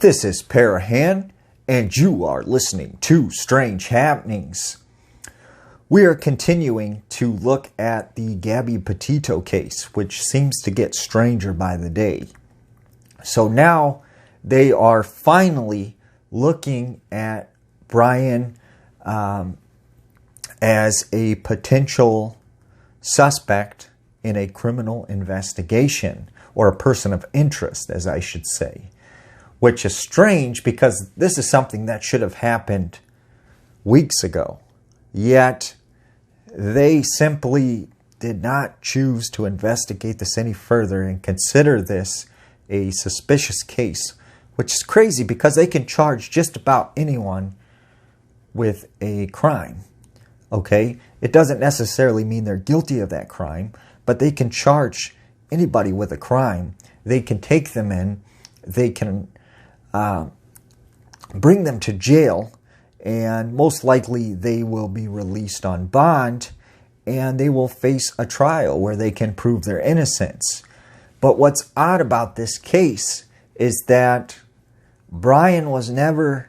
This is Parahan, and you are listening to Strange Happenings. We are continuing to look at the Gabby Petito case, which seems to get stranger by the day. So now they are finally looking at Brian as a potential suspect in a criminal investigation, or a person of interest, as I should say. Which is strange because this is something that should have happened weeks ago. Yet they simply did not choose to investigate this any further and consider this a suspicious case, which is crazy because they can charge just about anyone with a crime. Okay? It doesn't necessarily mean they're guilty of that crime, but they can charge anybody with a crime. They can take them in, they can bring them to jail, and most likely they will be released on bond and they will face a trial where they can prove their innocence. But what's odd about this case is that Brian was never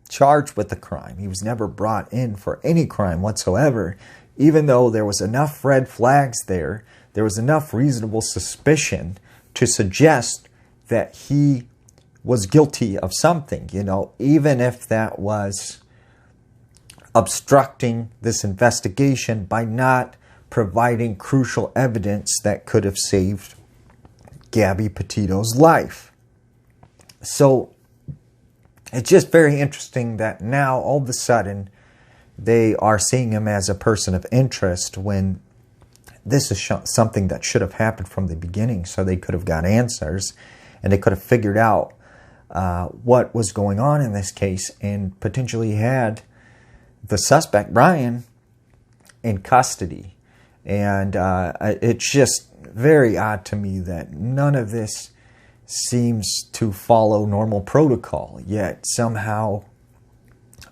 charged with the crime. He was never brought in for any crime whatsoever, even though there was enough red flags there. There was enough reasonable suspicion to suggest that he was guilty of something, even if that was obstructing this investigation by not providing crucial evidence that could have saved Gabby Petito's life. So it's just very interesting that now all of a sudden they are seeing him as a person of interest when this is something that should have happened from the beginning, so they could have got answers and they could have figured out what was going on in this case and potentially had the suspect, Brian, in custody. And it's just very odd to me that none of this seems to follow normal protocol, yet somehow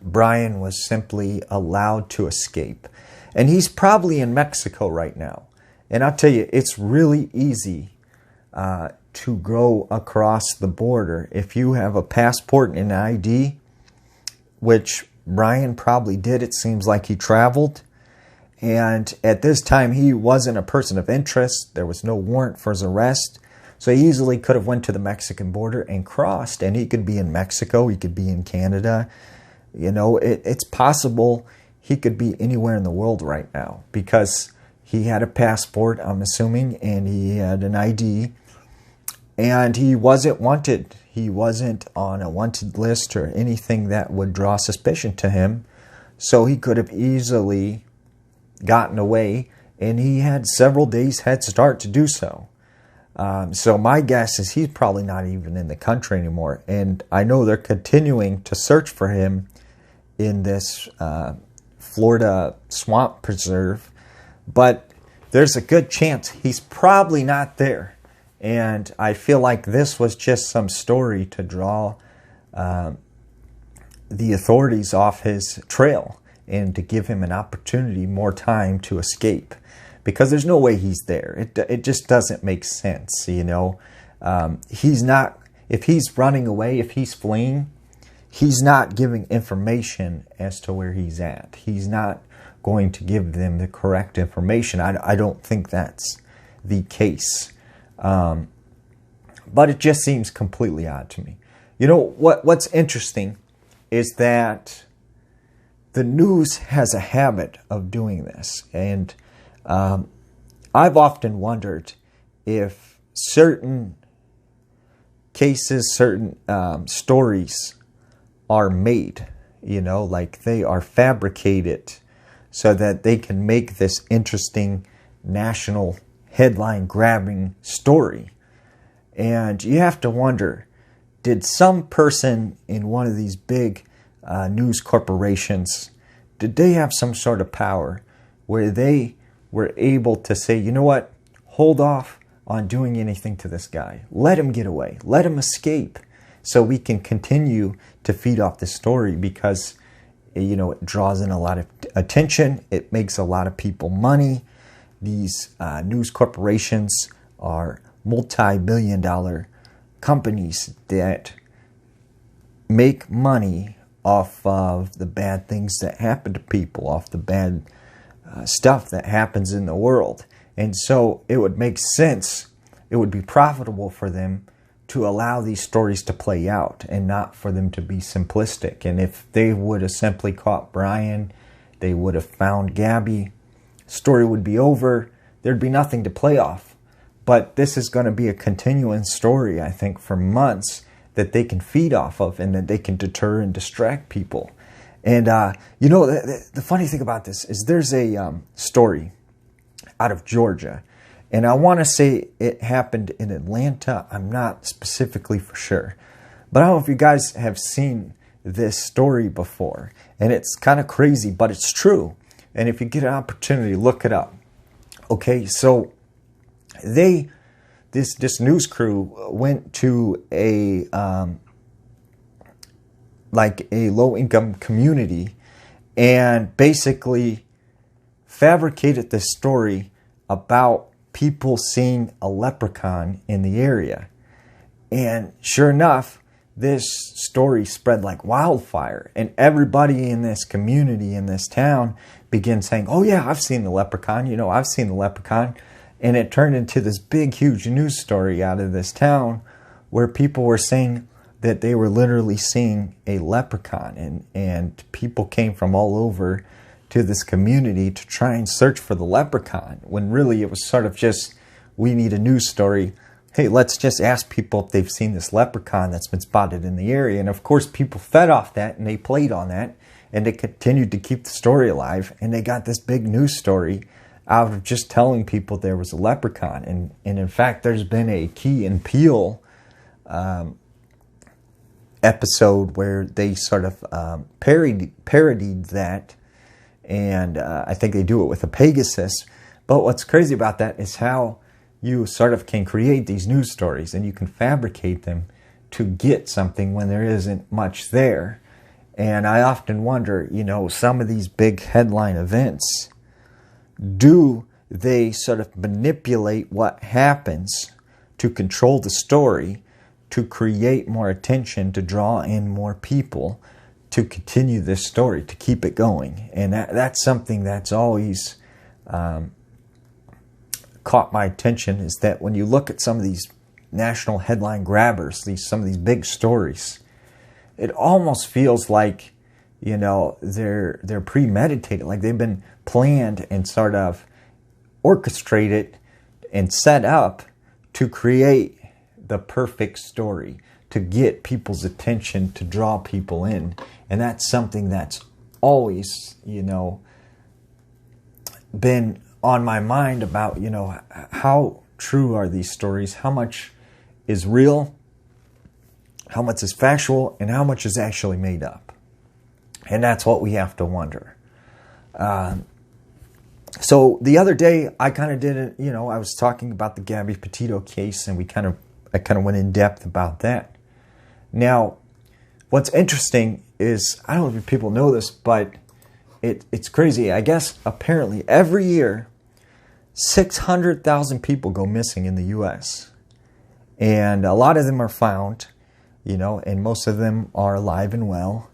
Brian was simply allowed to escape. And he's probably in Mexico right now. And I'll tell you, it's really easy to go across the border if you have a passport and an ID, which Brian probably did. It seems like he traveled, and at this time he wasn't a person of interest. There was no warrant for his arrest, so he easily could have went to the Mexican border and crossed, and he could be in Mexico, he could be in Canada. It's possible he could be anywhere in the world right now because he had a passport, I'm assuming, and he had an ID. And he wasn't wanted. He wasn't on a wanted list or anything that would draw suspicion to him. So he could have easily gotten away. And he had several days head start to do so. So my guess is he's probably not even in the country anymore. And I know they're continuing to search for him in this Florida swamp preserve. But there's a good chance he's probably not there. And I feel like this was just some story to draw the authorities off his trail and to give him an opportunity, more time to escape. Because there's no way he's there. It just doesn't make sense, He's not, if he's running away, if he's fleeing, he's not giving information as to where he's at. He's not going to give them the correct information. I don't think that's the case. But it just seems completely odd to me. What's interesting is that the news has a habit of doing this. And I've often wondered if certain cases, certain stories are made, like they are fabricated so that they can make this interesting national headline-grabbing story. And you have to wonder, did some person in one of these big news corporations, did they have some sort of power where they were able to say, you know what, hold off on doing anything to this guy. Let him get away. Let him escape so we can continue to feed off this story because, it draws in a lot of attention. It makes a lot of people money. These news corporations are multi-billion-dollar companies that make money off of the bad things that happen to people, off the bad stuff that happens in the world. And so it would make sense, it would be profitable for them to allow these stories to play out and not for them to be simplistic. And if they would have simply caught Brian, they would have found Gabby, story would be over, there'd be nothing to play off. But this is going to be a continuing story, I think, for months that they can feed off of and that they can deter and distract people. And, the funny thing about this is there's a story out of Georgia. And I want to say it happened in Atlanta. I'm not specifically for sure. But I don't know if you guys have seen this story before. And it's kind of crazy, but it's true. And if you get an opportunity, look it up. Okay, so this news crew went to a low-income community and basically fabricated this story about people seeing a leprechaun in the area. And sure enough, this story spread like wildfire. And everybody in this community, in this town, began saying, oh yeah, I've seen the leprechaun. I've seen the leprechaun. And it turned into this big, huge news story out of this town where people were saying that they were literally seeing a leprechaun. And people came from all over to this community to try and search for the leprechaun, when really it was sort of just, we need a news story. Hey, let's just ask people if they've seen this leprechaun that's been spotted in the area. And of course, people fed off that and they played on that and they continued to keep the story alive. And they got this big news story out of just telling people there was a leprechaun. And in fact, there's been a Key and Peele episode where they sort of parodied that. And I think they do it with a Pegasus. But what's crazy about that is how you sort of can create these news stories and you can fabricate them to get something when there isn't much there. And I often wonder, some of these big headline events, do they sort of manipulate what happens to control the story, to create more attention, to draw in more people, to continue this story, to keep it going? And that's something that's always caught my attention, is that when you look at some of these national headline grabbers, some of these big stories, it almost feels like, they're premeditated, like they've been planned and sort of orchestrated and set up to create the perfect story, to get people's attention, to draw people in. And that's something that's always, been on my mind about, how true are these stories? How much is real? How much is factual? And how much is actually made up? And that's what we have to wonder. So the other day, I kind of did it, I was talking about the Gabby Petito case, and I kind of went in depth about that. Now, what's interesting is, I don't know if people know this, but it's crazy. I guess apparently every year, 600,000 people go missing in the U.S. And a lot of them are found, and most of them are alive and well.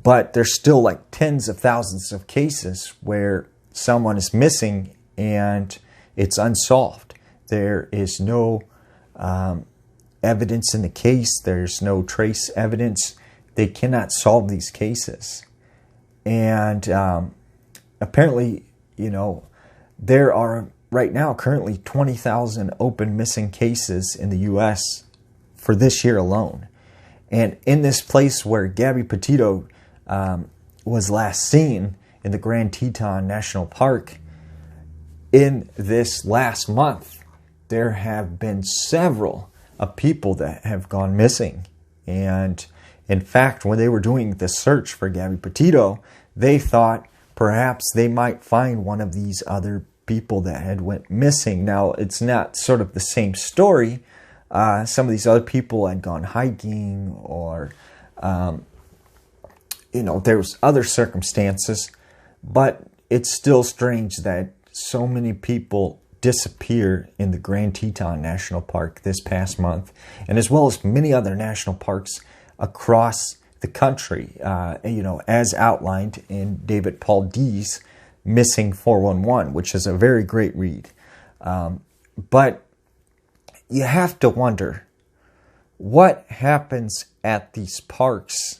But there's still like tens of thousands of cases where someone is missing and it's unsolved. There is no evidence in the case. There's no trace evidence. They cannot solve these cases. And apparently, there are right now currently 20,000 open missing cases in the U.S. for this year alone. And in this place where Gabby Petito was last seen, in the Grand Teton National Park, in this last month, there have been several people that have gone missing. And in fact, when they were doing the search for Gabby Petito, they thought perhaps they might find one of these other people that had went missing. Now, it's not sort of the same story. Some of these other people had gone hiking, or there was other circumstances, but it's still strange that so many people disappear in the Grand Teton National Park this past month, and as well as many other national parks across the country, as outlined in David Paul Dee's Missing 411, which is a very great read. But you have to wonder, what happens at these parks,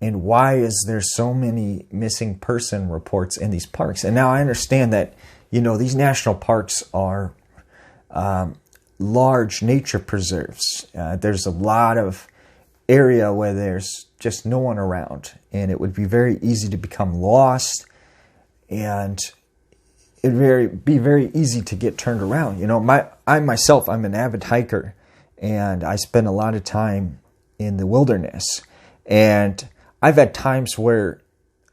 and why is there so many missing person reports in these parks? And now I understand that, these national parks are large nature preserves. There's a lot of area where there's just no one around, and it would be very easy to become lost, and it'd be very easy to get turned around. I'm an avid hiker, and I spend a lot of time in the wilderness, and I've had times where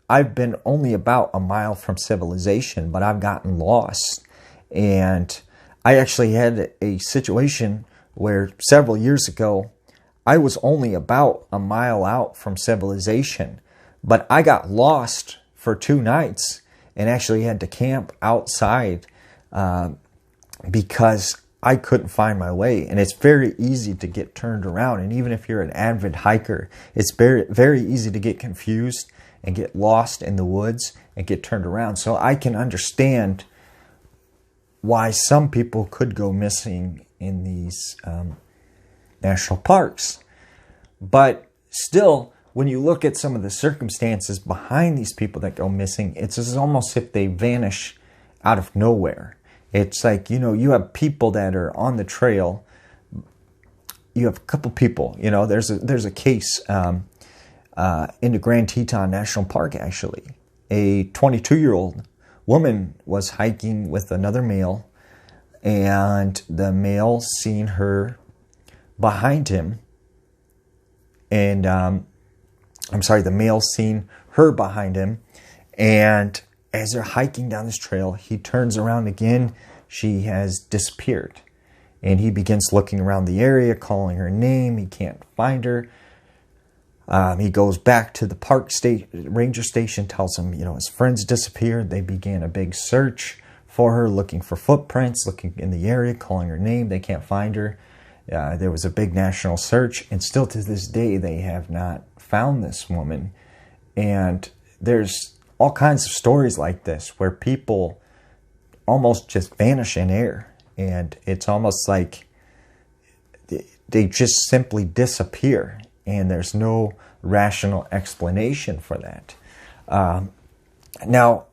I've been only about a mile from civilization, but I've gotten lost. And I actually had a situation where several years ago, I was only about a mile out from civilization, but I got lost for 2 nights and actually had to camp outside because I couldn't find my way. And it's very easy to get turned around. And even if you're an avid hiker, it's very, very easy to get confused and get lost in the woods and get turned around. So I can understand why some people could go missing in these national parks. But still, when you look at some of the circumstances behind these people that go missing, it's almost as if they vanish out of nowhere. It's like, you have people that are on the trail. You have a couple people, there's a case in the Grand Teton National Park, actually. A 22-year-old woman was hiking with another male, and the male seen her behind him. And, the male seen her behind him. And as they're hiking down this trail, he turns around again. She has disappeared. And he begins looking around the area, calling her name. He can't find her. He goes back to the park ranger station, tells him, his friends disappeared. They began a big search for her, looking for footprints, looking in the area, calling her name. They can't find her. There was a big national search, and still to this day, they have not found this woman. And there's all kinds of stories like this where people almost just vanish in air. And it's almost like they just simply disappear. And there's no rational explanation for that. Now,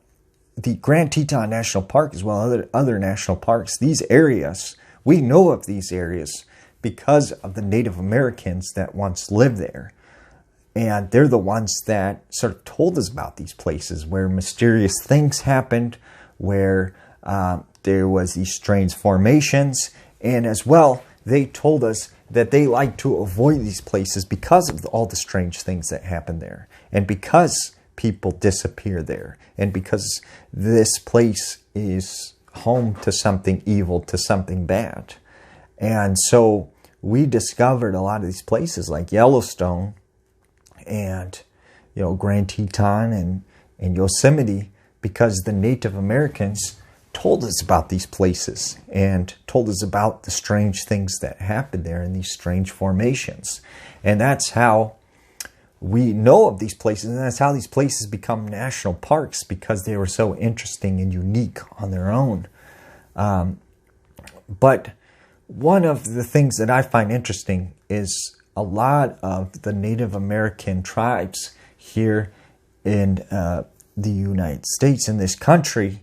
the Grand Teton National Park, as well as other national parks, these areas, we know of these areas because of the Native Americans that once lived there. And they're the ones that sort of told us about these places where mysterious things happened, where there was these strange formations, and as well, they told us that they like to avoid these places because of all the strange things that happen there, and because people disappear there, and because this place is home to something evil, to something bad. And so we discovered a lot of these places like Yellowstone and Grand Teton and Yosemite because the Native Americans told us about these places and told us about the strange things that happened there in these strange formations. And that's how we know of these places, and that's how these places become national parks, because they were so interesting and unique on their own. But one of the things that I find interesting is a lot of the Native American tribes here in the United States, in this country,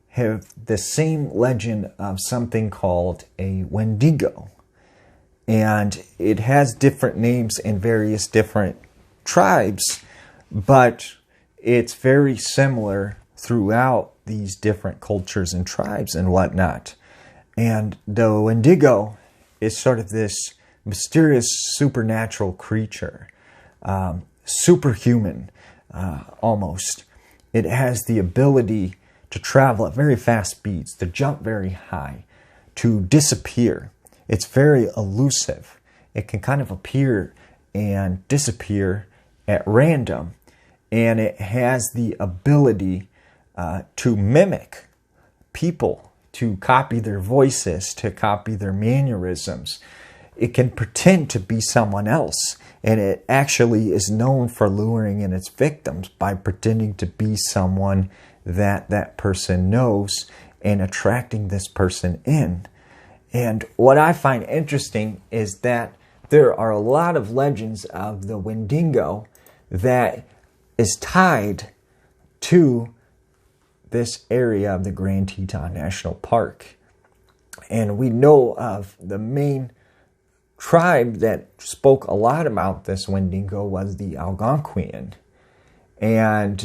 have the same legend of something called a Wendigo. And it has different names in various different tribes, but it's very similar throughout these different cultures and tribes and whatnot. And the Wendigo is sort of this mysterious supernatural creature, superhuman almost. It has the ability to travel at very fast speeds, to jump very high, to disappear. It's very elusive. It can kind of appear and disappear at random, and it has the ability to mimic people, to copy their voices, to copy their mannerisms. It can pretend to be someone else, And it actually is known for luring in its victims by pretending to be someone that that person knows and attracting this person in. And what I find interesting is that there are a lot of legends of the Wendigo that is tied to this area of the Grand Teton National Park. And we know of the main tribe that spoke a lot about this Wendigo was the Algonquian. And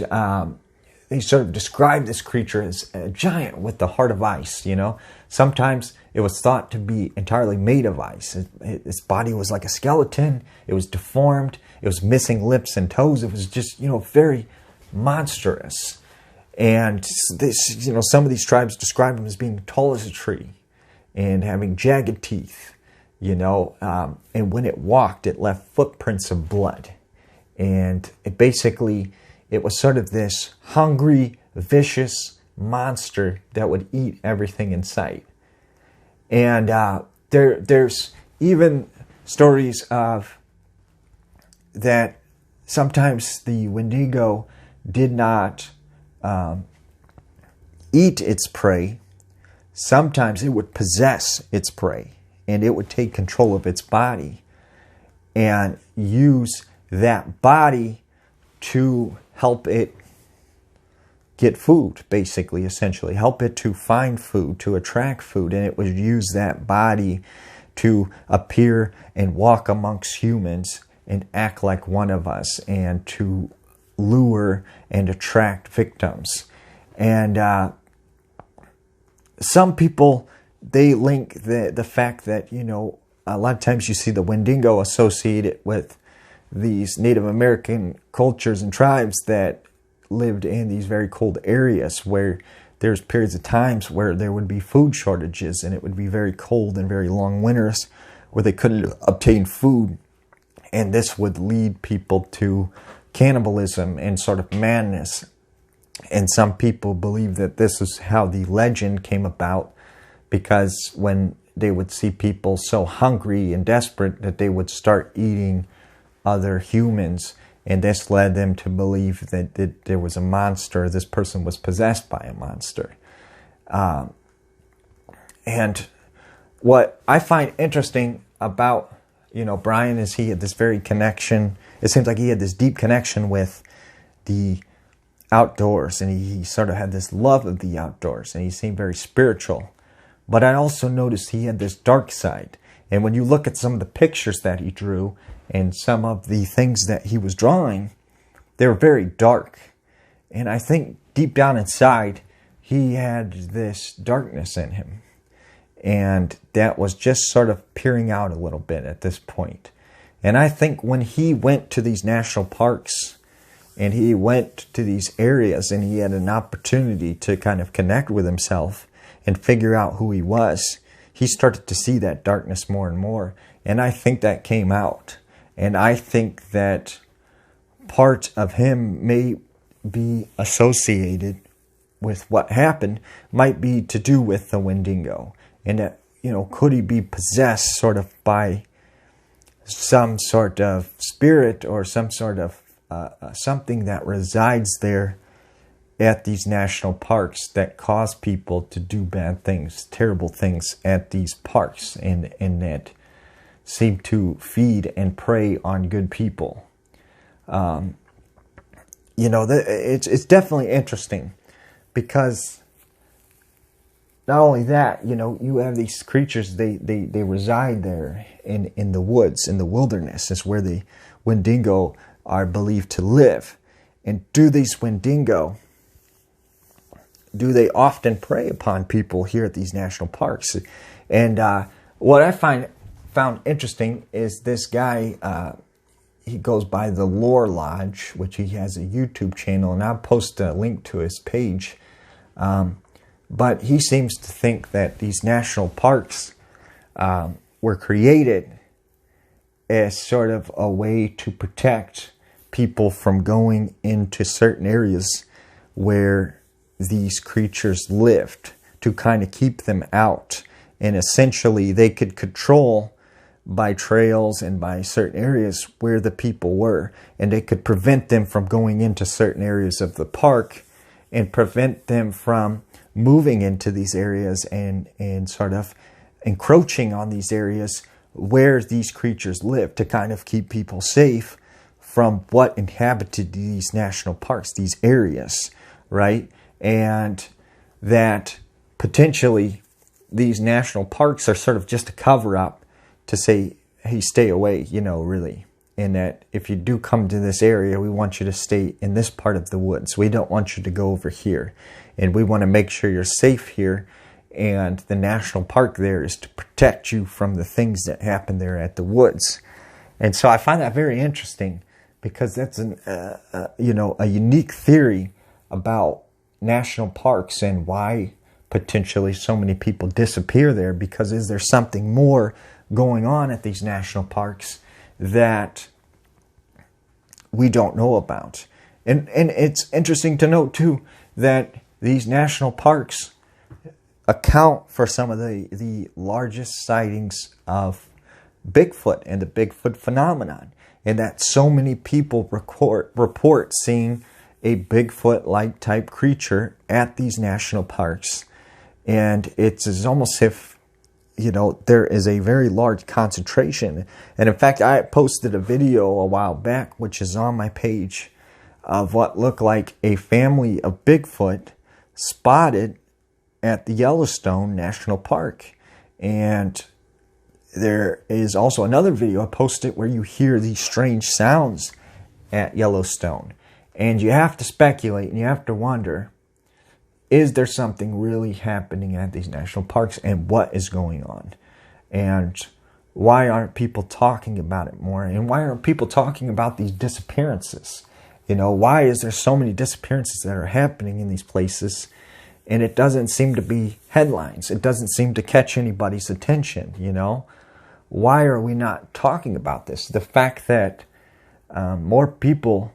they sort of described this creature as a giant with the heart of ice, you know. Sometimes it was thought to be entirely made of ice. Its body was like a skeleton. It was deformed. It was missing lips and toes. It was just, you know, very monstrous. And this, you know, some of these tribes describe him as being tall as a tree and having jagged teeth, you know. And when it walked, it left footprints of blood. And it was sort of this hungry, vicious monster that would eat everything in sight. And there's even stories of that sometimes the Wendigo did not eat its prey. Sometimes it would possess its prey, and it would take control of its body and use that body to help it get food, basically, essentially. Help it to find food, to attract food. And it would use that body to appear and walk amongst humans and act like one of us and to lure and attract victims. And some people, they link the fact that, you know, a lot of times you see the Wendigo associated with these Native American cultures and tribes that lived in these very cold areas where there's periods of times where there would be food shortages and it would be very cold and very long winters where they couldn't obtain food. And this would lead people to cannibalism and sort of madness. And some people believe that this is how the legend came about, because when they would see people so hungry and desperate that they would start eating other humans, and this led them to believe that there was a monster. This person was possessed by a monster. And what I find interesting about, you know, Brian is he had this very connection. It seems like he had this deep connection with the outdoors, and he sort of had this love of the outdoors, and he seemed very spiritual. But I also noticed he had this dark side. And when you look at some of the pictures that he drew and some of the things that he was drawing, they were very dark. And I think deep down inside, he had this darkness in him. And that was just sort of peering out a little bit at this point. And I think when he went to these national parks and he went to these areas and he had an opportunity to kind of connect with himself and figure out who he was, he started to see that darkness more and more. And I think that came out. And I think that part of him may be associated with what happened, might be to do with the Wendigo. And that, you know, could he be possessed sort of by some sort of spirit or some sort of something that resides there at these national parks that cause people to do bad things, terrible things at these parks, and that seem to feed and prey on good people. You know, it's definitely interesting, because not only that, you know, you have these creatures, they reside there in the woods, in the wilderness, is where the Wendigo are believed to live. And do these Wendigo, do they often prey upon people here at these national parks? And what I found interesting is this guy, he goes by the Lore Lodge, which he has a YouTube channel, and I'll post a link to his page. But he seems to think that these national parks were created as sort of a way to protect people from going into certain areas where these creatures lived, to kind of keep them out. And essentially they could control by trails and by certain areas where the people were, and they could prevent them from going into certain areas of the park and prevent them from moving into these areas and sort of encroaching on these areas where these creatures live, to kind of keep people safe from what inhabited these national parks, these areas, right? And that potentially these national parks are sort of just a cover-up to say, hey, stay away, really. And that if you do come to this area, we want you to stay in this part of the woods. We don't want you to go over here. And we want to make sure you're safe here. And the national park there is to protect you from the things that happen there at the woods. And so I find that very interesting, because that's a unique theory about national parks and why potentially so many people disappear there. Because is there something more going on at these national parks that we don't know about? And it's interesting to note too that these national parks account for some of the largest sightings of Bigfoot and the Bigfoot phenomenon, and that so many people report seeing a Bigfoot-like type creature at these national parks. And it's almost if, there is a very large concentration. And in fact, I posted a video a while back, which is on my page, of what looked like a family of Bigfoot spotted at the Yellowstone National Park. And there is also another video I posted where you hear these strange sounds at Yellowstone. And you have to speculate and you have to wonder, is there something really happening at these national parks, and what is going on? And why aren't people talking about it more? And why aren't people talking about these disappearances? Why is there so many disappearances that are happening in these places, and it doesn't seem to be headlines? It doesn't seem to catch anybody's attention, Why are we not talking about this? The fact that more people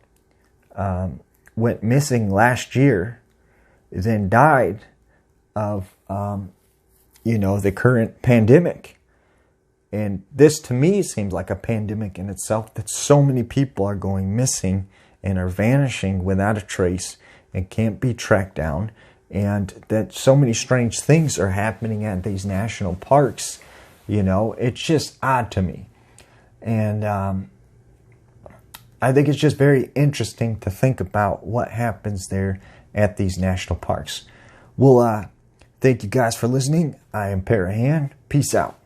went missing last year than died of, the current pandemic. And this, to me, seems like a pandemic in itself, that so many people are going missing and are vanishing without a trace and can't be tracked down. And that so many strange things are happening at these national parks. It's just odd to me. And I think it's just very interesting to think about what happens there at these national parks. Well, thank you guys for listening. I am Parahan. Peace out.